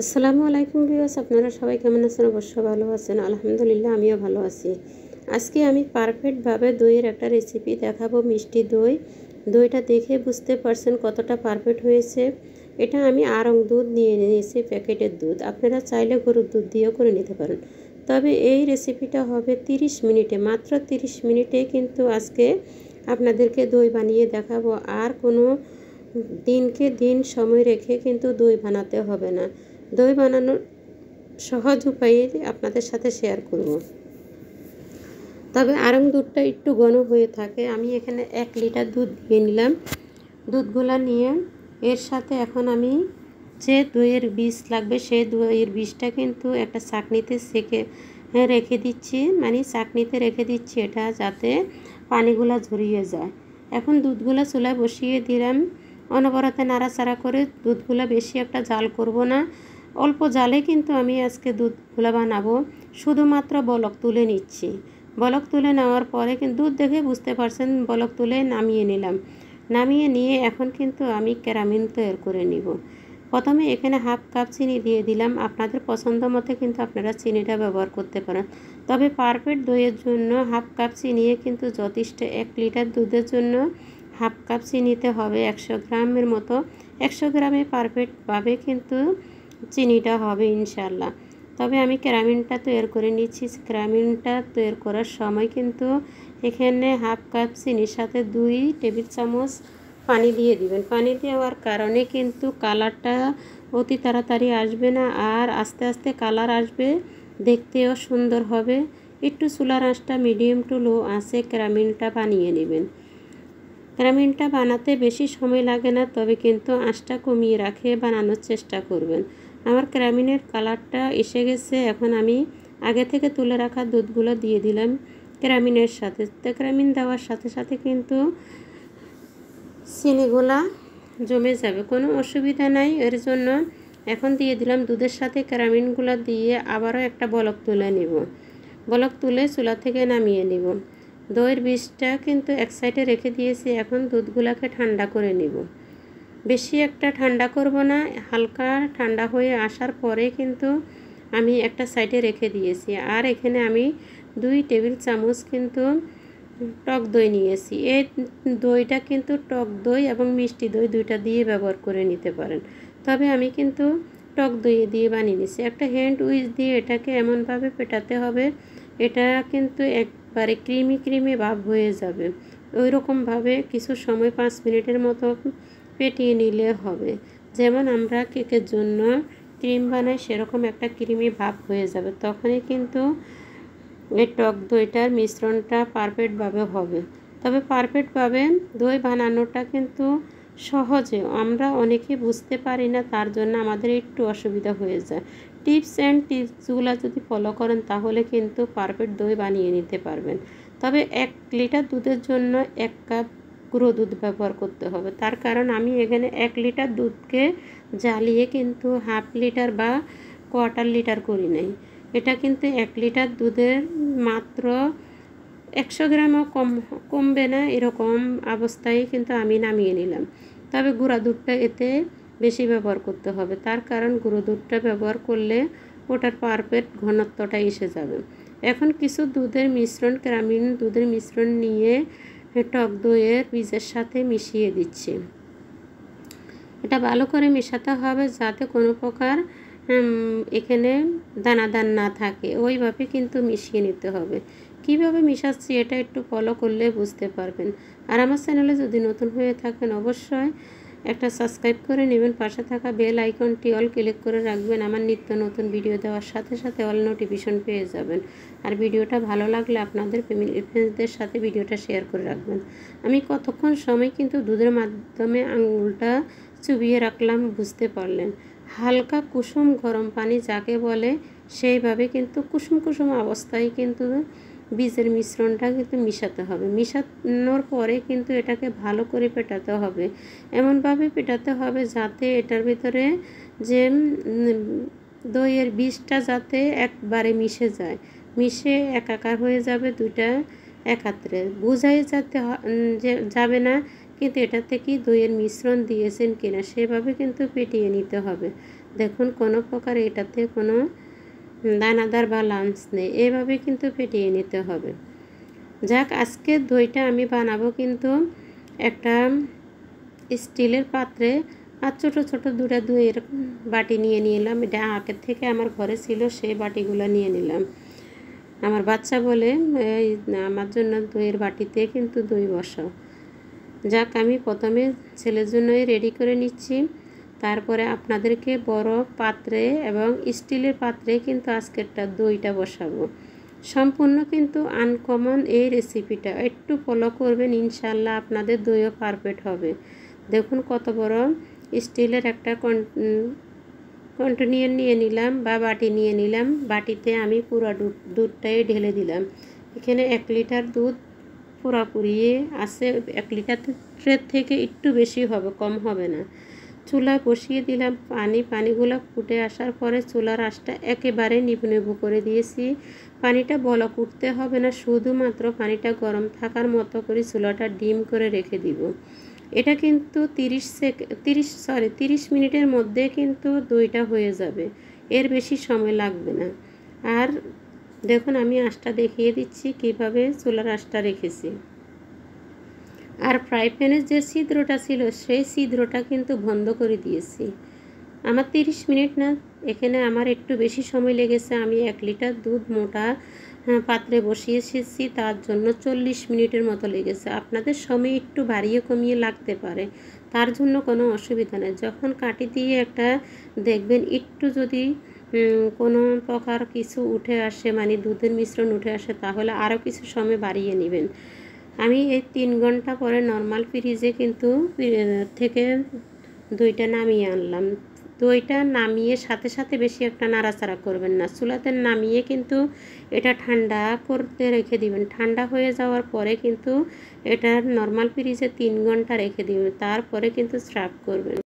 আসসালামু আলাইকুম ভিউয়ার্স, আপনারা সবাই কেমন আছেন? অবশ্যই ভালো আছেন। আলহামদুলিল্লাহ আমিও ভালো আছি। আজকে আমি পারফেক্টভাবে দইয়ের একটা রেসিপি দেখাবো, মিষ্টি দই। দইটা দেখে বুঝতে পারছেন কতটা পারফেক্ট হয়েছে। এটা আমি আড়ং দুধ নিয়ে নিয়েছি, প্যাকেটের দুধ। আপনারা চাইলে গরুর দুধ দিয়েও করে নিতে পারেন। তবে এই রেসিপিটা হবে 30 মিনিটে, মাত্র 30 মিনিটে কিন্তু আজকে আপনাদেরকে দই বানিয়ে দেখাবো। আর কোনো দিনকে দিন সময় রেখে কিন্তু দই বানাতে হবে না। দই বানানোর সহজ উপায়ে আপনাদের সাথে শেয়ার করব। তবে আড়ং দুধটা একটু ঘন হয়ে থাকে। আমি এখানে 1 লিটার দুধ দিয়ে নিলাম। দুধগুলা নিয়ে এর সাথে এখন আমি যে দইয়ের বীজ লাগবে সেই দইয়ের বীজটা কিন্তু একটা চাকনিতে সেকে রেখে দিচ্ছি, মানে চাকনিতে রেখে দিচ্ছি এটা যাতে পানিগুলা ঝরিয়ে যায়। এখন দুধগুলা চুলায় বসিয়ে দিলাম, অনবরত নাড়াচাড়া করে। দুধগুলা বেশি একটা জাল করব না, অল্প জালে কিন্তু আমি আজকে দুধগুলা বানাবো। শুধুমাত্র বলক তুলে নিচ্ছি। বলক তুলে নেওয়ার পরে কিন্তু দুধ দেখে বুঝতে পারছেন, বলক তুলে নামিয়ে নিলাম। নামিয়ে নিয়ে এখন কিন্তু আমি ক্যারামেল তৈরি করে নিব। প্রথমে এখানে হাফ কাপ চিনি দিয়ে দিলাম। আপনাদের পছন্দ মতো কিন্তু আপনারা চিনিটা ব্যবহার করতে পারেন। তবে পারফেক্ট দইয়ের জন্য হাফ কাপ চিনি কিন্তু যথেষ্ট। 1 লিটার দুধের জন্য হাফ কাপ চিনিতে হবে 100 গ্রামের মতো। 100 গ্রামে পারফেক্টভাবে কিন্তু চিনিটা হবে ইনশাল্লাহ। তবে আমি ক্যারামেলটা তৈরি করে নিচ্ছি। ক্যারামেলটা তৈরি করার সময় কিন্তু এখানে হাফ কাপ চিনির সাথে 2 টেবিল চামচ পানি দিয়ে দিবেন। পানি দেওয়ার কারণে কিন্তু কালারটা অতি তাড়াতাড়ি আসবে না, আর আস্তে আস্তে কালার আসবে, দেখতেও সুন্দর হবে। একটু চুলার আঁচটা মিডিয়াম টু লো আঁচে ক্যারামেলটা বানিয়ে নেবেন। ক্যারামেলটা বানাতে বেশি সময় লাগে না, তবে কিন্তু আঁচটা কমিয়ে রাখে বানানোর চেষ্টা করবেন। আমার ক্যারামেলের কালারটা এসে গেছে। এখন আমি আগে থেকে তুলে রাখা দুধগুলো দিয়ে দিলাম ক্যারামেলের সাথে। তো ক্যারামেল দেওয়ার সাথে সাথে কিন্তু চিনিগুলা জমে যাবে, কোনো অসুবিধা নাই। এর জন্য এখন দিয়ে দিলাম দুধের সাথে ক্যারামেলগুলো দিয়ে আবারও একটা বলক তুলে নেব। বলক তুলে চুলা থেকে নামিয়ে নেব। দইয়ের বীজটা কিন্তু এক সাইডে রেখে দিয়েছি। এখন দুধগুলোকে ঠান্ডা করে নেব। বেশি একটা ঠান্ডা করব না, হালকা ঠান্ডা হয়ে আসার পরে কিন্তু আমি একটা সাইডে রেখে দিয়েছি। আর এখানে আমি 2 টেবিল চামচ কিন্তু টক দই নিয়েছি। এই দইটা কিন্তু টক দই এবং মিষ্টি দই দুইটা দিয়ে ব্যবহার করে নিতে পারেন। তবে আমি কিন্তু টক দই দিয়ে বানিয়ে নিয়েছি। একটা হ্যান্ড উইচ দিয়ে এটাকে এমনভাবে পেটাতে হবে, এটা কিন্তু একবারে ক্রিমি ক্রিমি ভাব হয়ে যাবে। ওই রকমভাবে কিছু সময় 5 মিনিটের মতো পেটিয়ে নিলে হবে। যেমন আমরা কেকের জন্য ক্রিম বানাই সেরকম একটা ক্রিমি ভাব হয়ে যাবে। তখনই কিন্তু এই টক দইটার মিশ্রণটা পারফেক্টভাবে হবে। তবে পারফেক্টভাবে দই বানানোটা কিন্তু সহজে, আমরা অনেকে বুঝতে পারি না, তার জন্য আমাদের একটু অসুবিধা হয়ে যায়। টিপসগুলো যদি ফলো করেন তাহলে কিন্তু পারফেক্ট দই বানিয়ে নিতে পারবেন। তবে 1 লিটার দুধের জন্য 1 কাপ গুঁড়ো দুধ ব্যবহার করতে হবে। তার কারণ আমি এখানে 1 লিটার দুধকে জ্বালিয়ে কিন্তু হাফ লিটার বা কোয়ার্টার লিটার করি নাই। এটা কিন্তু 1 লিটার দুধের মাত্র 100 গ্রামও কমবে না, এরকম অবস্থায় কিন্তু আমি নামিয়ে নিলাম। তবে গুঁড়া দুধটা এতে বেশি ব্যবহার করতে হবে, তার কারণ গুঁড়ো দুধটা ব্যবহার করলে ওটার পারফেক্ট ঘনত্বটা এসে যাবে। এখন কিছু দুধের মিশ্রণ, ক্যারামেল দুধের মিশ্রণ নিয়ে টক দইয়ের বীজের সাথে মিশিয়ে দিচ্ছি। এটা ভালো করে মেশাতে হবে যাতে কোনো প্রকার এখানে দানাদার না থাকে, ওইভাবে কিন্তু মিশিয়ে নিতে হবে। কিভাবে মিশাচ্ছি এটা একটু ফলো করলে বুঝতে পারবেন। আর আমার চ্যানেলে যদি নতুন হয়ে থাকেন অবশ্যই একটা সাবস্ক্রাইব করে নেবেন, পাশে থাকা বেল আইকনটি অল ক্লিক করে রাখবেন। আমার নিত্য নতুন ভিডিও দেওয়ার সাথে সাথে অল নোটিফিকেশন পেয়ে যাবেন। আর ভিডিওটা ভালো লাগলে আপনাদের ফ্যামিলি ফ্রেন্ডসদের সাথে ভিডিওটা শেয়ার করে রাখবেন। আমি কতক্ষণ সময় কিন্তু দুধের মাধ্যমে আঙুলটা চুবিয়ে রাখলাম বুঝতে পারলেন। হালকা কুসুম গরম পানি যাকে বলে সেইভাবে কিন্তু কুসুম কুসুম অবস্থায় কিন্তু বীজের মিশ্রণটা কিন্তু মিশাতে হবে। মিশানোর পরে কিন্তু এটাকে ভালো করে পেটাতে হবে, এমনভাবে পেটাতে হবে যাতে এটার ভিতরে যে দইয়ের বীজটা যাতে একবারে মিশে যায়, মিশে একাকার হয়ে যাবে দুইটা একাত্রে। বোঝাই যাবে না কিন্তু এটা থেকে দইয়ের মিশ্রণ দিয়েছেন কিনা, সেভাবে কিন্তু পেটিয়ে নিতে হবে। দেখুন কোনো প্রকার এটাতে কোনো দানাদার বা লাঞ্চ নেই, এভাবে কিন্তু ফেটিয়ে নিতে হবে। যাক, আজকে দইটা আমি বানাবো কিন্তু একটা স্টিলের পাত্রে, আর ছোটো ছোটো দুটা দইয়ের বাটি নিয়ে নিলাম। এটা আগের থেকে আমার ঘরে ছিল, সেই বাটিগুলো নিয়ে নিলাম। আমার বাচ্চা বলে আমার জন্য দইয়ের বাটিতে কিন্তু দই বসাও। যাক, আমি প্রথমে ছেলের জন্যই রেডি করে নিচ্ছি, তারপরে আপনাদেরকে বড় পাত্রে এবং স্টিলের পাত্রে কিন্তু আজকেরটা দইটা বসাবো। সম্পূর্ণ কিন্তু আনকমন এই রেসিপিটা, একটু ফলো করবেন, ইনশাল্লাহ আপনাদের দইও পারফেক্ট হবে। দেখুন কত বড় স্টিলের একটা কন্টেনার নিয়ে নিলাম বা বাটি নিয়ে নিলাম। বাটিতে আমি পুরো দুধটাই ঢেলে দিলাম। এখানে 1 লিটার দুধ পুরোপুরি আছে, 1 লিটারের থেকে একটু বেশি হবে, কম হবে না। চুলায় বসিয়ে দিলাম পানিগুলো ফুটে আসার পরে চুলার আঁচটা একেবারে নিভু করে দিয়েছি। পানিটা বলক উঠতে হবে না, শুধুমাত্র পানিটা গরম থাকার মতো করে চুলাটা ডিম করে রেখে দিব। এটা কিন্তু 30 মিনিটের মধ্যে কিন্তু দইটা হয়ে যাবে, এর বেশি সময় লাগবে না। আর দেখুন আমি আঁচটা দেখিয়ে দিচ্ছি কিভাবে চুলার আঁচটা রেখেছি। আর ফ্রাই প্যানের যে ছিদ্রটা ছিল সেই ছিদ্রটা কিন্তু বন্ধ করে দিয়েছি। আমার 30 মিনিট না, এখানে আমার একটু বেশি সময় লেগেছে। আমি 1 লিটার দুধ মোটা পাত্রে বসিয়েছি, তার জন্য 40 মিনিটের মতো লেগেছে। আপনাদের সময় একটু বাড়িয়ে কমিয়ে লাগতে পারে, তার জন্য কোনো অসুবিধা নেই। যখন কাটি দিয়ে একটা দেখবেন একটু যদি কোনো প্রকার কিছু উঠে আসে, মানে দুধের মিশ্রণ উঠে আসে, তাহলে আরও কিছু সময় বাড়িয়ে নেবেন। আমি এই 3 ঘন্টা পরে নর্মাল ফ্রিজে কিন্তু থেকে দইটা নামিয়ে আনলাম। দইটা নামিয়ে সাথে সাথে বেশি একটা নাড়াচাড়া করবেন না, চুলাতে নামিয়ে কিন্তু এটা ঠান্ডা করতে রেখে দিবেন। ঠান্ডা হয়ে যাওয়ার পরে কিন্তু এটা নর্মাল ফ্রিজে 3 ঘন্টা রেখে দিবেন, তারপরে কিন্তু সার্ভ করবেন।